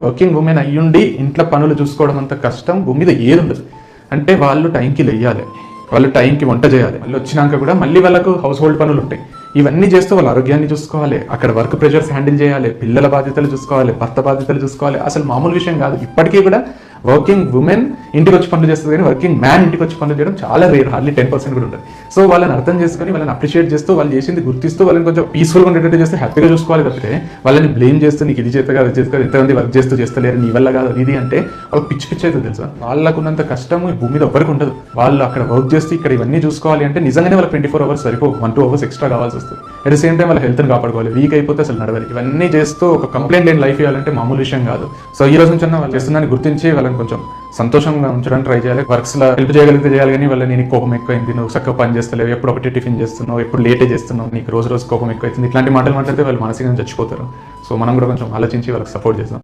Working women అయ్యుండి ఇంట్లో పనులు చూసుకోవడం అంత కష్టం భూమి మీద ఏది ఉండదు. అంటే వాళ్ళు టైంకి లెయ్యాలి, వాళ్ళు టైంకి వంట చేయాలి, వాళ్ళు వచ్చినాక కూడా మళ్ళీ వాళ్ళకు హౌస్ హోల్డ్ పనులు ఉంటాయి. ఇవన్నీ చేస్తూ వాళ్ళ ఆరోగ్యాన్ని చూసుకోవాలి, అక్కడ వర్క్ ప్రెషర్స్ హ్యాండిల్ చేయాలి, పిల్లల బాధ్యతలు చూసుకోవాలి, భర్త బాధ్యతలు చూసుకోవాలి. అసలు మామూలు విషయం కాదు. ఇప్పటికీ కూడా వర్కింగ్ ఉమెన్ ఇంటికి వచ్చి పనులు చేస్తుంది, కానీ వర్కింగ్ మ్యాన్ ఇంటికి వచ్చి పనులు చేయడం చాలా రేర్, హార్డ్లీ 10% కూడా ఉంటుంది. సో వాళ్ళని అర్థం చేసుకొని వాళ్ళని అప్రిషియేట్ చేస్తూ వాళ్ళు చేసింది గుర్తిస్తూ వాళ్ళని కొంచెం పీస్ఫుల్గా ఉండేటట్టు చేస్తే హ్యాపీగా చూసుకోవాలి తప్పితే వాళ్ళని బ్లేమ్ చేస్తూ నీకు ఇది చేత కాదు, చేత కాదు, ఎంతమంది వర్క్ చేస్తలేరు, నీ వల్ల కాదు ఇది అంటే వాళ్ళకి పిచ్చి పిచ్చి అవుతుంది తెలుసా. వాళ్ళకున్నంత కష్టం ఈ భూమి మీద ఎవరికి ఉండదు. వాళ్ళు అక్కడ వర్క్ చేస్తూ ఇక్కడ ఇవన్నీ చూసుకోవాలి అంటే నిజంగానే వాళ్ళకి 24 hours సరిపో, 1-2 hours ఎక్స్ట్రా కావాల్సి వస్తుంది. అట్ ద సేమ్ టైం వాళ్ళ హెల్త్ని కాపాడుకోవాలి, వీక్ అయిపోతే అసలు నడవాలి. ఇవన్నీ చేస్తూ ఒక కంప్లైంట్ లేని లైఫ్ ఇవ్వాలంటే మామూలు విషయం కాదు. సో ఈ రోజు నుంచి వాళ్ళు చేస్తుందని గుర్తించి వాళ్ళని కొంచెం సంతోషంగా ఉంచడానికి ట్రై చేయాలి. వర్క్స్ లో హెల్ప్ చేయగలిగితే చేయాలి, కానీ వాళ్ళ నేను కోపం ఎక్కువైంది, నువ్వు చక్కగా పని చేస్తలేవు, ఎప్పుడు ఒకటి టిఫిన్ చేస్తున్నావు, ఎప్పుడు లేటే చేస్తున్నావు, నీకు రోజు కోపం ఎక్కువైతుంది, ఇట్లాంటి మాటలు మాట్లాడితే వాళ్ళు మానసికంగా చచ్చిపోతారు. సో మనం కూడా కొంచెం ఆలోచించి వాళ్ళకి సపోర్ట్ చేస్తాం.